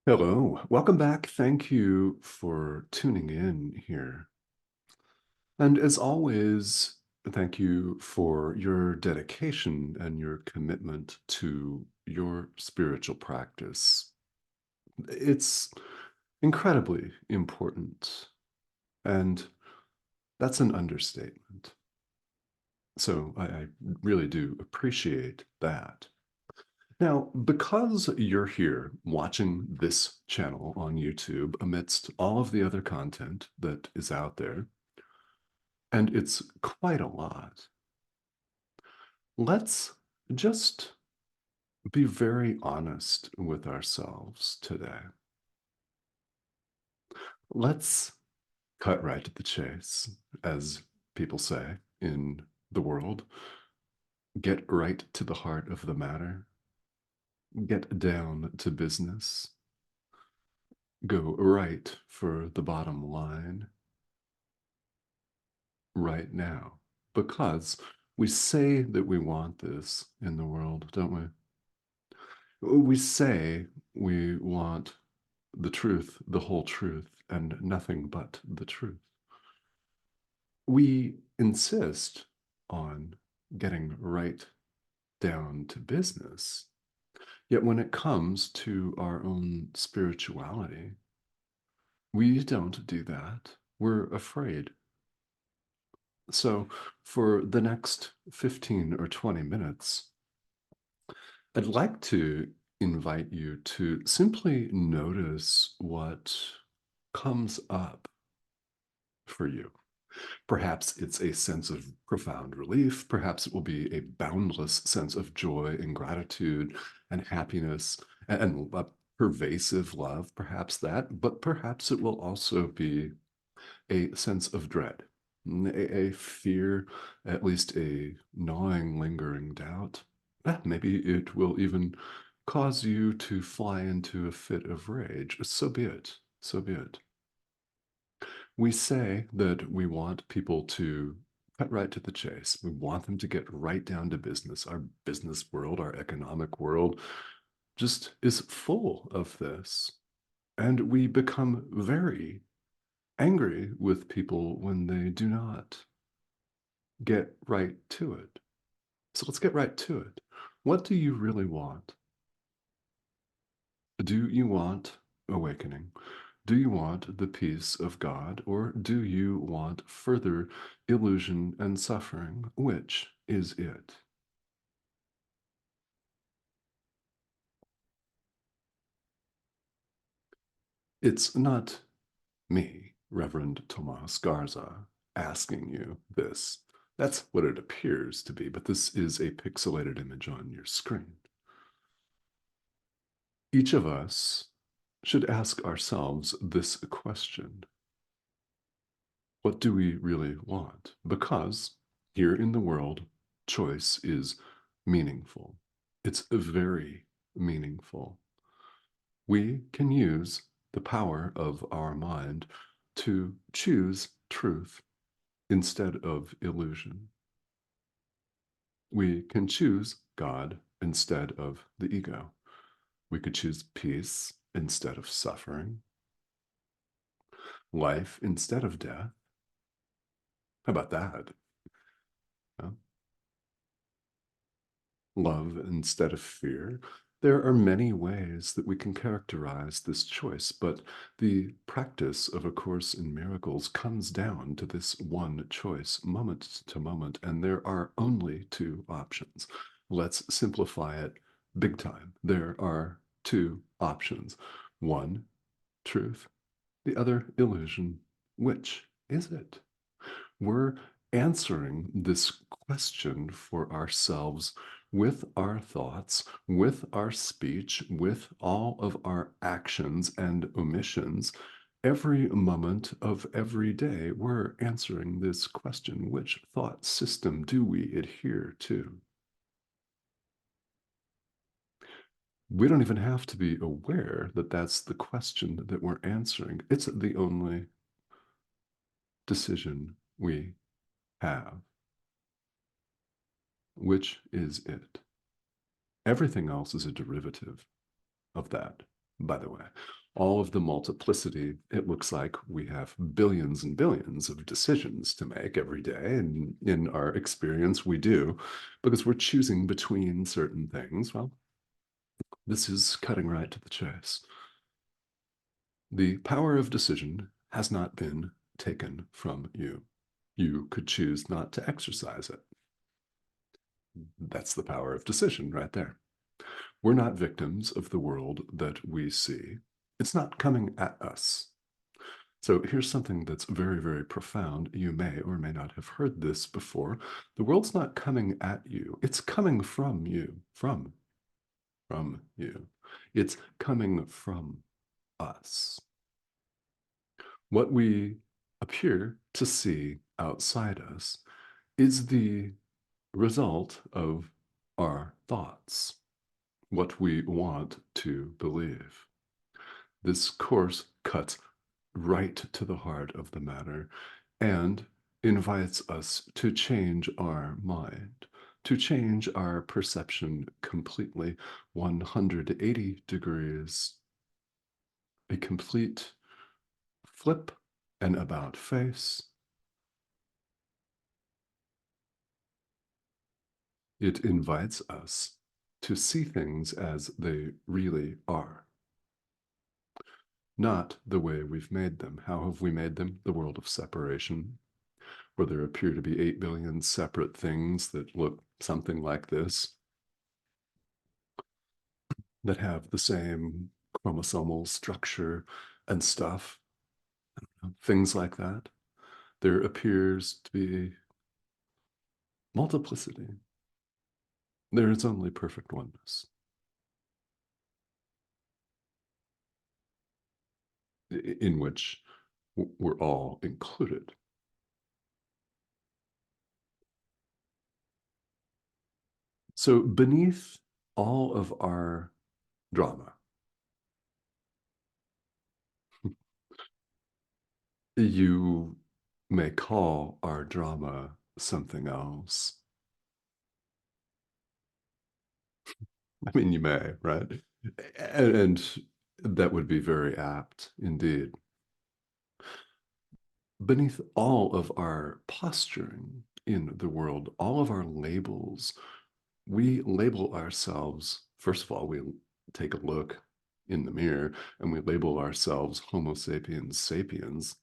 Hello, welcome back. Thank you for tuning in here. And as always, thank you for your dedication and your commitment to your spiritual practice. It's incredibly important, and that's an understatement. So I really do appreciate that. Now, because you're here watching this channel on YouTube amidst all of the other content that is out there, and it's quite a lot, let's just be very honest with ourselves today. Let's cut right to the chase, as people say in the world. Get right to the heart of the matter. Get down to business. Go right for the bottom line right now. Because we say that we want this in the world, don't we? We say we want the truth, the whole truth, and nothing but the truth. We insist on getting right down to business. Yet when it comes to our own spirituality, we don't do that. We're afraid. So for the next 15 or 20 minutes, I'd like to invite you to simply notice what comes up for you. Perhaps it's a sense of profound relief. Perhaps it will be a boundless sense of joy and gratitude and happiness and a pervasive love, perhaps that, but perhaps it will also be a sense of dread, a fear, at least a gnawing, lingering doubt. Maybe it will even cause you to fly into a fit of rage. So be it. So be it. We say that we want people to cut right to the chase. We want them to get right down to business. Our business world, our economic world just is full of this. And we become very angry with people when they do not get right to it. So let's get right to it. What do you really want? Do you want awakening? Do you want the peace of God, or do you want further illusion and suffering? Which is it? It's not me, Reverend Tomas Garza, asking you this. That's what it appears to be, but this is a pixelated image on your screen. Each of us should ask ourselves this question. What do we really want? Because here in the world, choice is meaningful. It's very meaningful. We can use the power of our mind to choose truth instead of illusion. We can choose God instead of the ego. We could choose peace instead of suffering, life instead of death. How about that? Huh? Love instead of fear. There are many ways that we can characterize this choice, but the practice of A Course in Miracles comes down to this one choice, moment to moment, and there are only two options. Let's simplify it big time. There are two options. One, truth, the other, illusion. Which is it? We're answering this question for ourselves with our thoughts, with our speech, with all of our actions and omissions. Every moment of every day, we're answering this question. Which thought system do we adhere to? We don't even have to be aware that that's the question that we're answering. It's the only decision we have. Which is it? Everything else is a derivative of that. by the way. All of the multiplicity, it looks like we have billions and billions of decisions to make every day. And in our experience, we do, because we're choosing between certain things. Well, this is cutting right to the chase. The power of decision has not been taken from you. You could choose not to exercise it. That's the power of decision right there. We're not victims of the world that we see. It's not coming at us. So here's something that's very, very profound. You may or may not have heard this before. The world's not coming at you. It's coming from you, from you. It's coming from us. What we appear to see outside us is the result of our thoughts, what we want to believe. This course cuts right to the heart of the matter and invites us to change our mind, to change our perception completely 180 degrees, a complete flip and about face. It invites us to see things as they really are, not the way we've made them. How have we made them? The world of separation, where there appear to be 8 billion separate things that look something like this, that have the same chromosomal structure and stuff, things like that. There appears to be multiplicity. There is only perfect oneness, in which we're all included. So beneath all of our drama, you may call our drama something else. I mean, you may, right? And that would be very apt indeed. Beneath all of our posturing in the world, all of our labels, we label ourselves. First of all, we take a look in the mirror and we label ourselves Homo sapiens sapiens.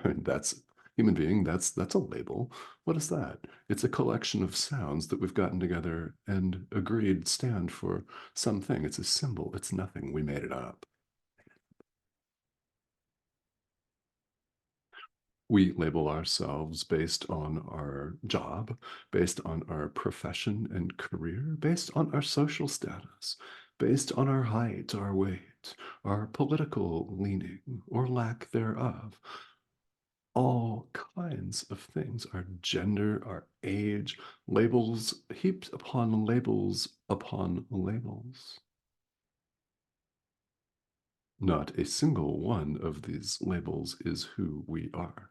That's human being, that's a label. What is that? It's a collection of sounds that we've gotten together and agreed stand for something. It's a symbol. It's nothing. We made it up. We label ourselves based on our job, based on our profession and career, based on our social status, based on our height, our weight, our political leaning or lack thereof. All kinds of things, our gender, our age, labels heaped upon labels upon labels. Not a single one of these labels is who we are.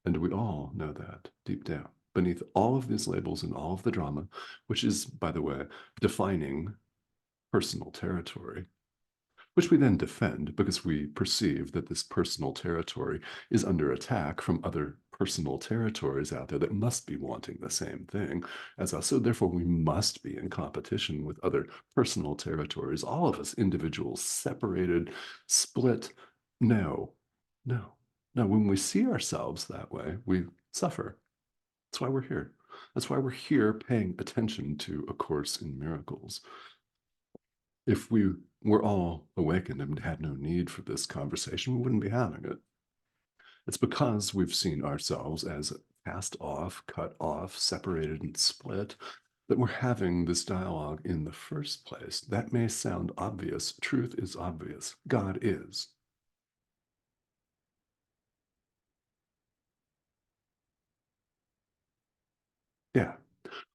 And we all know that deep down. Beneath all of these labels and all of the drama, which is, by the way, defining personal territory, which we then defend because we perceive that this personal territory is under attack from other personal territories out there that must be wanting the same thing as us. So therefore, we must be in competition with other personal territories, all of us individuals, separated, split. No, no, no. When we see ourselves that way, we suffer. That's why we're here. That's why we're here paying attention to A Course in Miracles. If we were all awakened and had no need for this conversation, we wouldn't be having it. It's because we've seen ourselves as cast off, cut off, separated, and split that we're having this dialogue in the first place. That may sound obvious. Truth is obvious. God is. Yeah.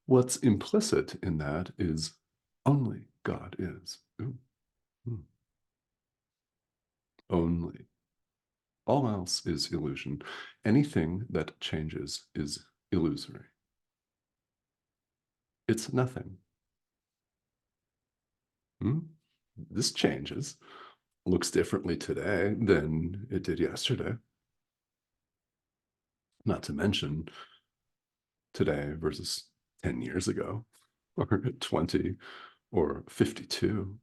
What's implicit in that is only God is. Ooh, ooh. Only. All else is illusion. Anything that changes is illusory. It's nothing. Hmm? This changes, looks differently today than it did yesterday. Not to mention today versus 10 years ago, or 20, or 52.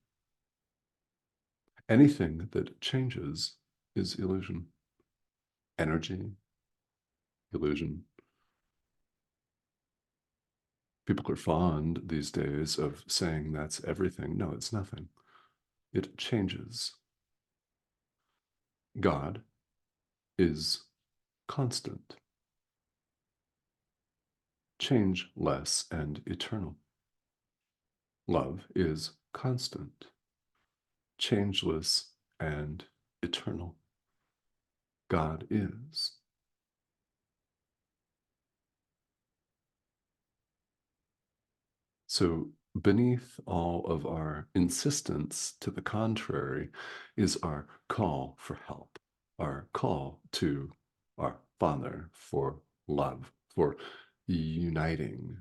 Anything that changes is illusion. Energy, illusion. People are fond these days of saying that's everything. No, it's nothing. It changes. God is constant, changeless, and eternal. Love is constant, changeless, and eternal. God is. So, beneath all of our insistence to the contrary is our call for help, our call to our Father for love, for uniting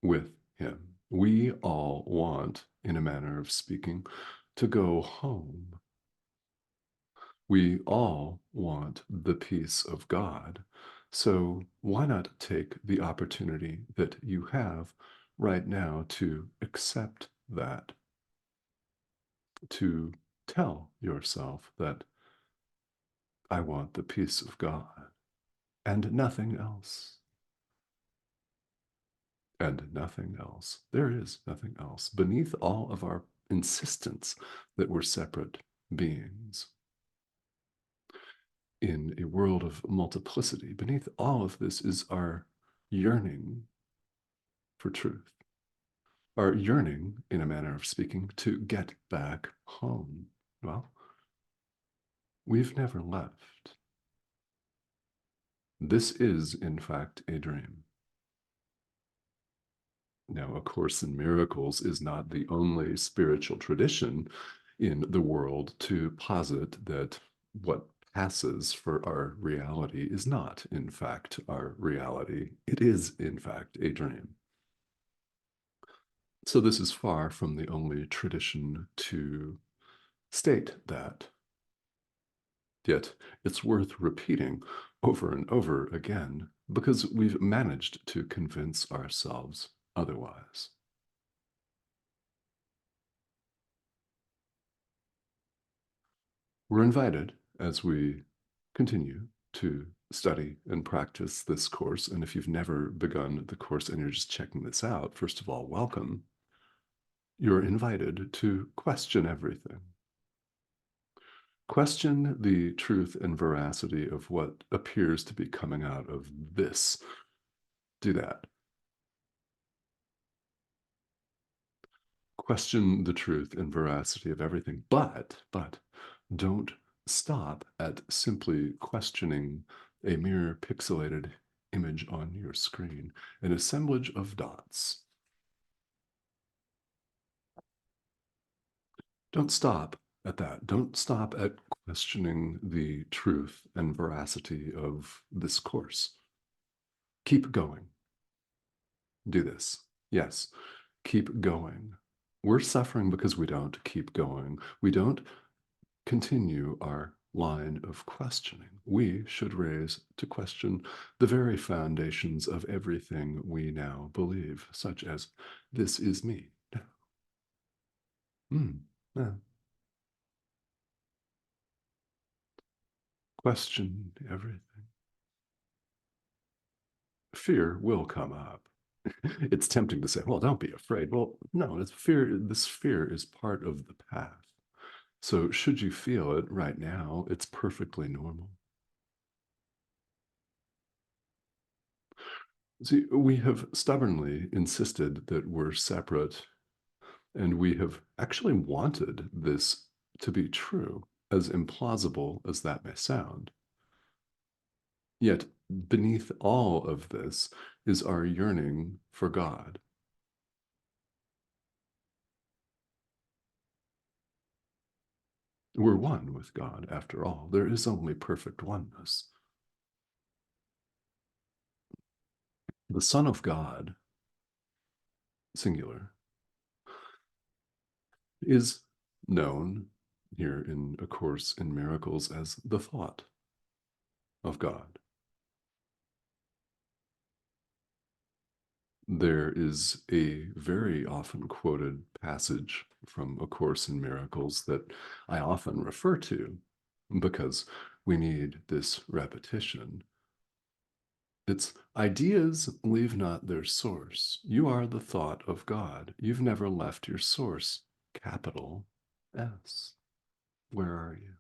with Him. We all want, in a manner of speaking, to go home. We all want the peace of God. So why not take the opportunity that you have right now to accept that, to tell yourself that I want the peace of God and nothing else. And nothing else. There is nothing else beneath all of our insistence that we're separate beings. In a world of multiplicity, beneath all of this is our yearning for truth, our yearning, in a manner of speaking, to get back home. Well, we've never left. This is, in fact, a dream. Now, A Course in Miracles is not the only spiritual tradition in the world to posit that what passes for our reality is not, in fact, our reality. It is, in fact, a dream. So this is far from the only tradition to state that. Yet it's worth repeating over and over again because we've managed to convince ourselves otherwise. We're invited as we continue to study and practice this course. And if you've never begun the course and you're just checking this out, first of all, welcome. You're invited to question everything. Question the truth and veracity of what appears to be coming out of this. Do that. Question the truth and veracity of everything, but don't stop at simply questioning a mere pixelated image on your screen, an assemblage of dots. Don't stop at that. Don't stop at questioning the truth and veracity of this course. Keep going. Do this. Yes, keep going. We're suffering because we don't keep going. We don't continue our line of questioning. We should raise to question the very foundations of everything we now believe, such as this is me. Yeah. Question everything. Fear will come up. It's tempting to say, well, don't be afraid. Well, no, it's fear. This fear is part of the path. So should you feel it right now, it's perfectly normal. See, we have stubbornly insisted that we're separate, and we have actually wanted this to be true, as implausible as that may sound. Yet, beneath all of this is our yearning for God. We're one with God, after all. There is only perfect oneness. The Son of God, singular, is known here in A Course in Miracles as the thought of God. There is a very often quoted passage from A Course in Miracles that I often refer to because we need this repetition. It's ideas leave not their source. You are the thought of God. You've never left your source. Capital S. Where are you?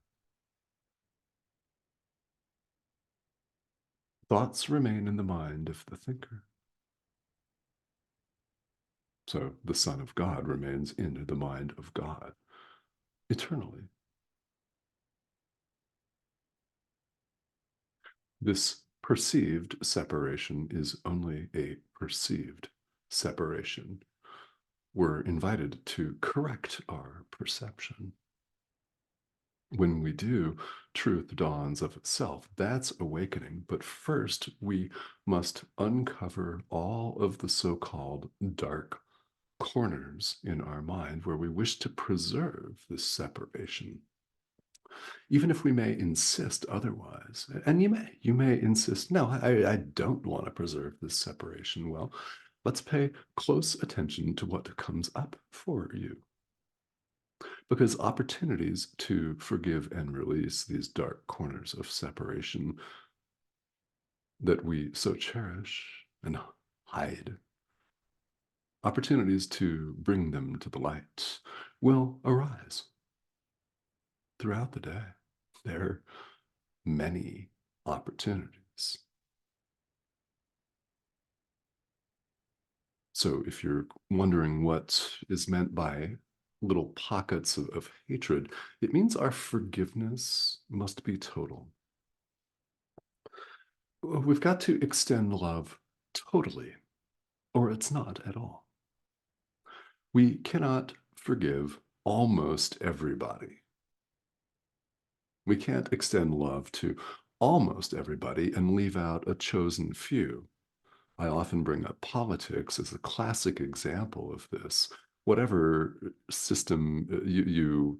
Thoughts remain in the mind of the thinker. So the Son of God remains in the mind of God eternally. This perceived separation is only a perceived separation. We're invited to correct our perception. When we do, truth dawns of itself. That's awakening. But first, we must uncover all of the so called dark corners in our mind where we wish to preserve this separation, even if we may insist otherwise. And you may insist, no, I don't want to preserve this separation. Well, let's pay close attention to what comes up for you, because opportunities to forgive and release these dark corners of separation that we so cherish and hide, opportunities to bring them to the light, will arise throughout the day. There are many opportunities. So if you're wondering what is meant by little pockets of hatred, it means our forgiveness must be total. We've got to extend love totally, or it's not at all. We cannot forgive almost everybody. We can't extend love to almost everybody and leave out a chosen few. I often bring up politics as a classic example of this. Whatever system you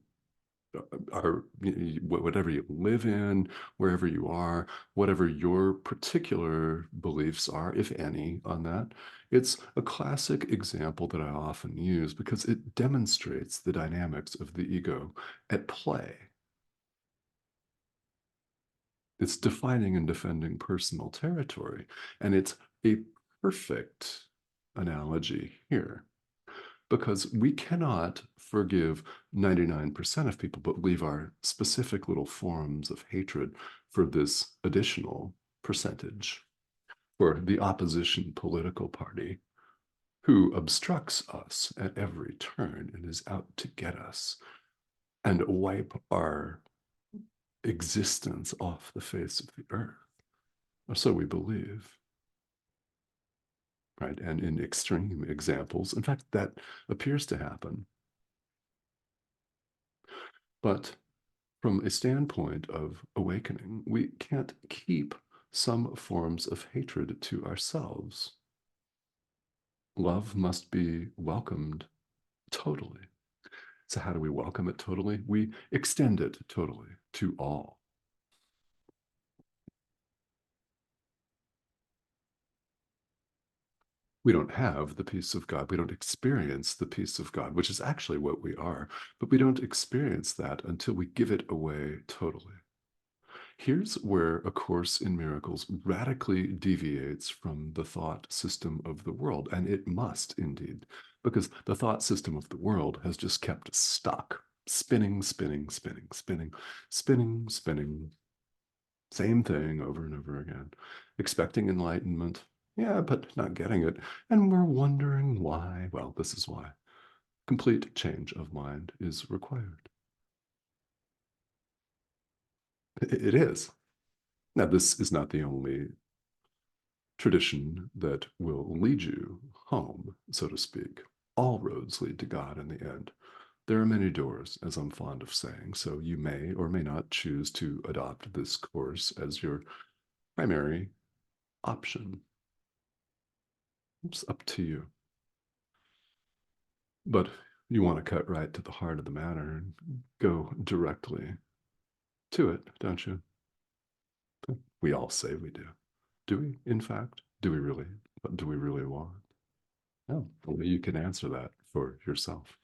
are, whatever you live in, wherever you are, whatever your particular beliefs are, if any, on that, it's a classic example that I often use because it demonstrates the dynamics of the ego at play. It's defining and defending personal territory. And it's a perfect analogy here because we cannot forgive 99% of people, but leave our specific little forms of hatred for this additional percentage, for the opposition political party who obstructs us at every turn and is out to get us and wipe our existence off the face of the earth. Or so we believe. Right? And in extreme examples, in fact, that appears to happen. But from a standpoint of awakening, we can't keep some forms of hatred to ourselves. Love must be welcomed totally. So, how do we welcome it totally? We extend it totally to all. We don't have the peace of God. We don't experience the peace of God, which is actually what we are, but we don't experience that until we give it away totally. Here's where A Course in Miracles radically deviates from the thought system of the world, and it must indeed, because the thought system of the world has just kept stuck, spinning, spinning, spinning, spinning, spinning, spinning, same thing over and over again, expecting enlightenment, yeah, but not getting it, and we're wondering why. Well, this is why. Complete change of mind is required. It is. Now, this is not the only tradition that will lead you home, so to speak. All roads lead to God in the end. There are many doors, as I'm fond of saying, so you may or may not choose to adopt this course as your primary option. It's up to you. But You want to cut right to the heart of the matter and go directly to it, don't you? We all say we do. Do we, in fact? Do we really? What do we really want? No, only you can answer that for yourself.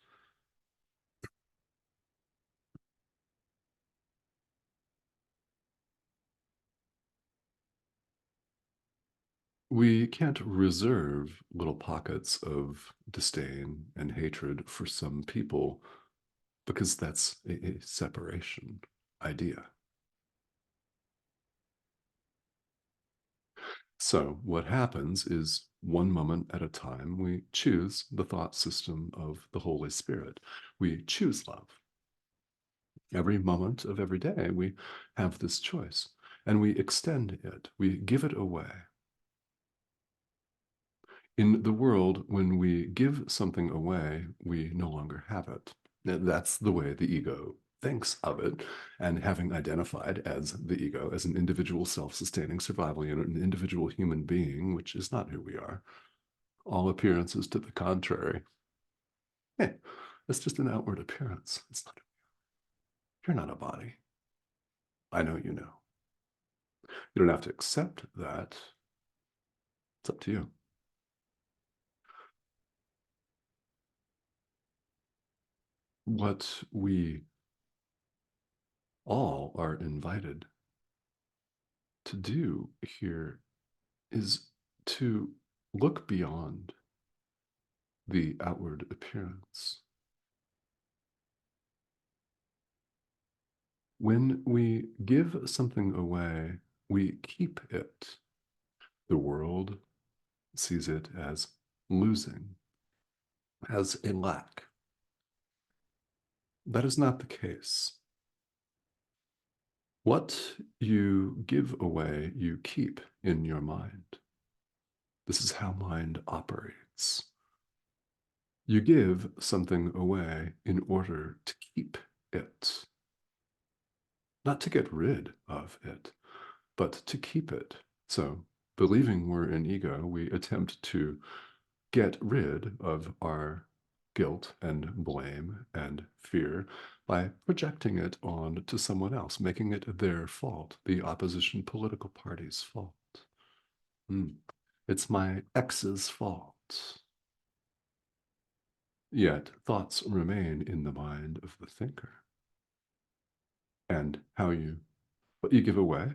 We can't reserve little pockets of disdain and hatred for some people because that's a separation idea. So, what happens is one moment at a time, we choose the thought system of the Holy Spirit. We choose love. Every moment of every day, we have this choice and we extend it, we give it away. In the world, when we give something away, we no longer have it. That's the way the ego thinks of it. And having identified as the ego, as an individual self sustaining survival unit, an individual human being, which is not who we are, all appearances to the contrary. Hey, that's just an outward appearance. It's not, you're not a body. I know you know. You don't have to accept that. It's up to you. What we all are invited to do here is to look beyond the outward appearance. When we give something away, we keep it. The world sees it as losing, as a lack. That is not the case. What you give away, you keep in your mind. This is how mind operates. You give something away in order to keep it, not to get rid of it, but to keep it. So, believing we're an ego, we attempt to get rid of our guilt and blame and fear by projecting it on to someone else, making it their fault, the opposition political party's fault. It's my ex's fault. Yet thoughts remain in the mind of the thinker. And what you give away,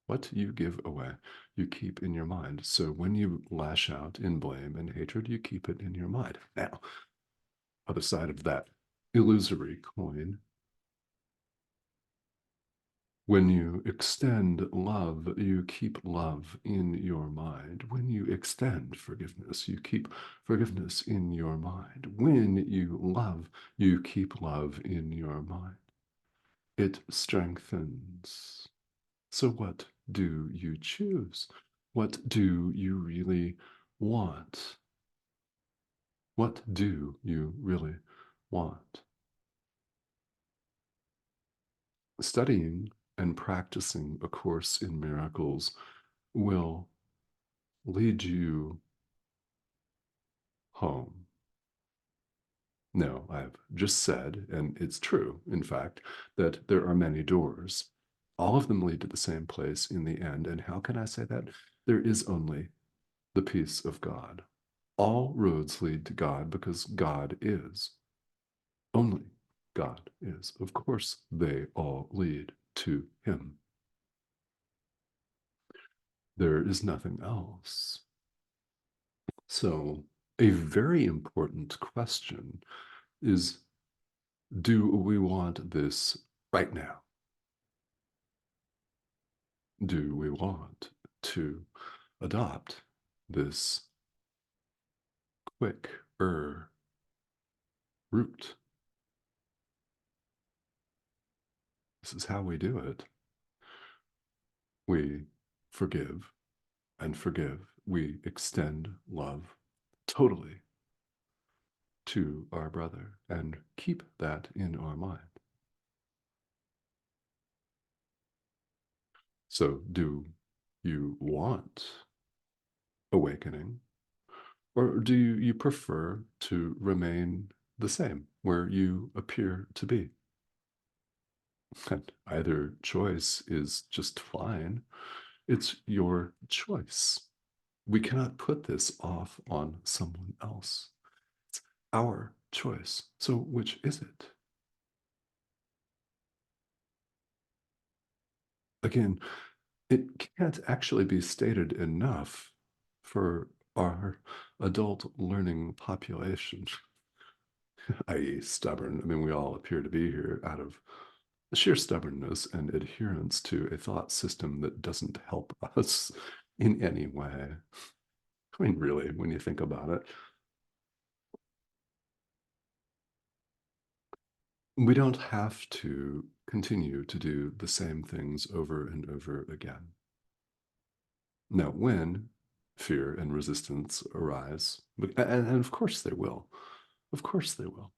what you give away, you keep in your mind. So when you lash out in blame and hatred, you keep it in your mind. Now, other side of that illusory coin, when you extend love, you keep love in your mind. When you extend forgiveness, you keep forgiveness in your mind. When you love, you keep love in your mind. It strengthens. So, what do you choose? What do you really want? What do you really want? Studying and practicing A Course in Miracles will lead you home. No, I've just said, and it's true, in fact, that there are many doors. All of them lead to the same place in the end. And how can I say that? There is only the peace of God. All roads lead to God because God is. Only God is. Of course, they all lead to Him. There is nothing else. So, a very important question is, do we want this right now? Do we want to adopt this quicker route? This is how we do it. We forgive and forgive. We extend love totally to our brother and keep that in our mind. So, do you want awakening, or do you prefer to remain the same where you appear to be. And either choice is just fine. It's your choice. We cannot put this off on someone else. It's our choice. So, which is it? Again, it can't actually be stated enough for our adult learning population, i.e., stubborn. I mean, we all appear to be here out of sheer stubbornness and adherence to a thought system that doesn't help us in any way. I mean, really, when you think about it, we don't have to continue to do the same things over and over again. Now, when fear and resistance arise, and of course they will, of course they will,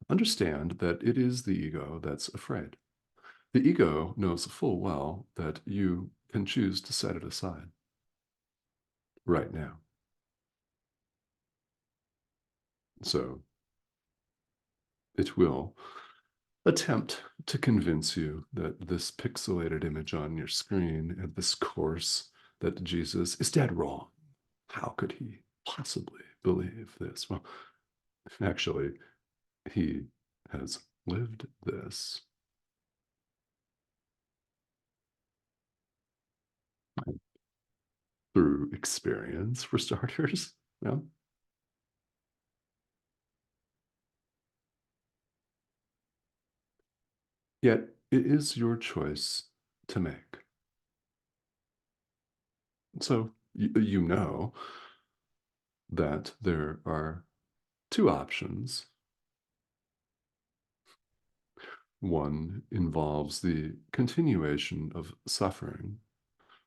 understand that it is the ego that's afraid. The ego knows full well that you can choose to set it aside right now. So it will attempt to convince you that this pixelated image on your screen and this course that Jesus is dead wrong. How could he possibly believe this? Well, actually, he has lived this through experience, for starters. Yeah. Yet it is your choice to make. So you know that there are two options. One involves the continuation of suffering,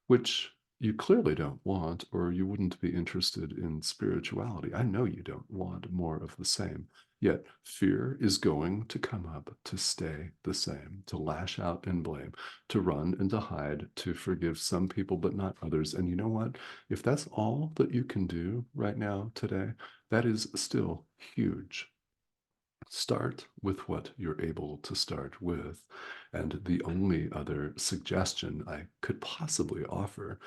which you clearly don't want, or you wouldn't be interested in spirituality. I know you don't want more of the same. Yet fear is going to come up to stay the same, to lash out and blame, to run and to hide, to forgive some people but not others. And you know what? If that's all that you can do right now, today, that is still huge. Start with what you're able to start with. And the only other suggestion I could possibly offer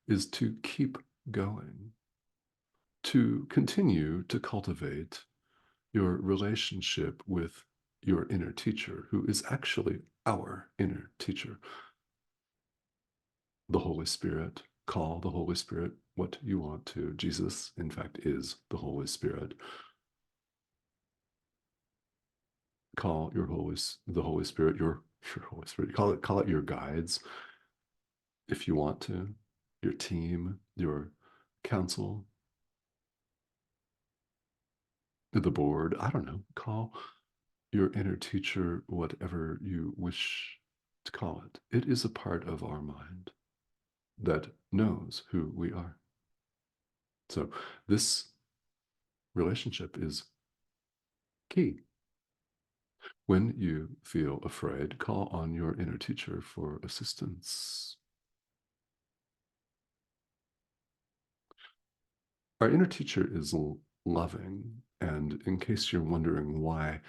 is to keep going, to continue to cultivate your relationship with your inner teacher, who is actually our inner teacher, the Holy Spirit. Call the Holy Spirit what you want to. Jesus, in fact, is the Holy Spirit. Call the Holy Spirit your Holy Spirit. Call it your guides if you want to, your team, your council, the board. I don't know. Call your inner teacher whatever you wish to call it. It is a part of our mind that knows who we are. So this relationship is key. When you feel afraid, call on your inner teacher for assistance. Our inner teacher is loving. And in case you're wondering why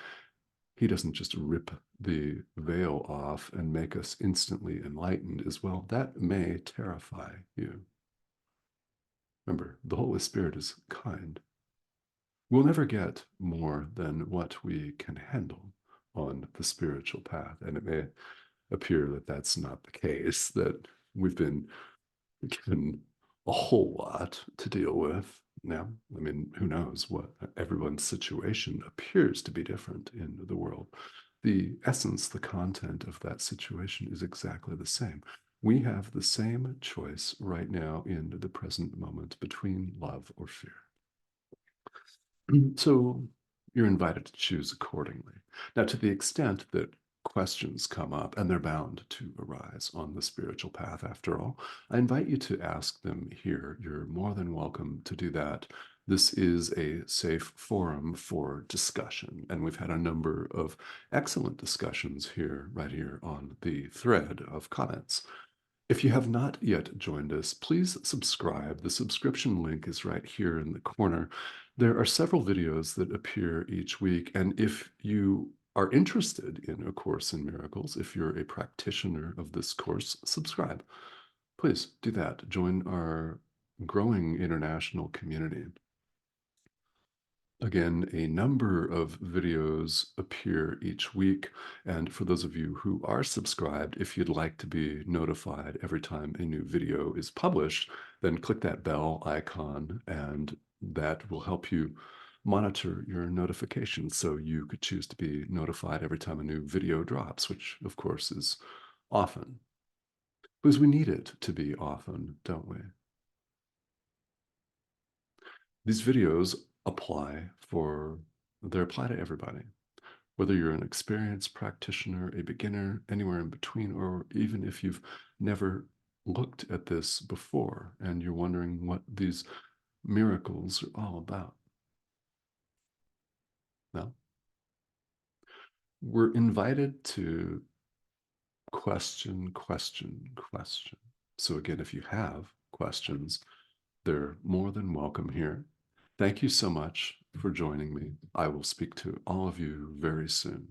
he doesn't just rip the veil off and make us instantly enlightened as well, that may terrify you. Remember, the Holy Spirit is kind. We'll never get more than what we can handle on the spiritual path. And it may appear that that's not the case, that we've been given a whole lot to deal with. Now, I mean, who knows what everyone's situation appears to be different in the world. The essence, the content of that situation is exactly the same. We have the same choice right now in the present moment between love or fear. So you're invited to choose accordingly. Now, to the extent that questions come up, and they're bound to arise on the spiritual path after all, I invite you to ask them here. You're more than welcome to do that. This is a safe forum for discussion, and we've had a number of excellent discussions here, right here on the thread of comments. If you have not yet joined us, please subscribe. The subscription link is right here in the corner. There are several videos that appear each week, and if you are interested in A Course in Miracles, if you're a practitioner of this course, subscribe. Please do that. Join our growing international community. Again, a number of videos appear each week. And for those of you who are subscribed, if you'd like to be notified every time a new video is published, then click that bell icon, and that will help you monitor your notifications. So you could choose to be notified every time a new video drops, which of course is often, because we need it to be often, don't we? These videos they apply to everybody. Whether you're an experienced practitioner, a beginner, anywhere in between, or even if you've never looked at this before and you're wondering what these miracles are all about. Now, we're invited to question, question, question. So, again, if you have questions, they're more than welcome here. Thank you so much for joining me. I will speak to all of you very soon.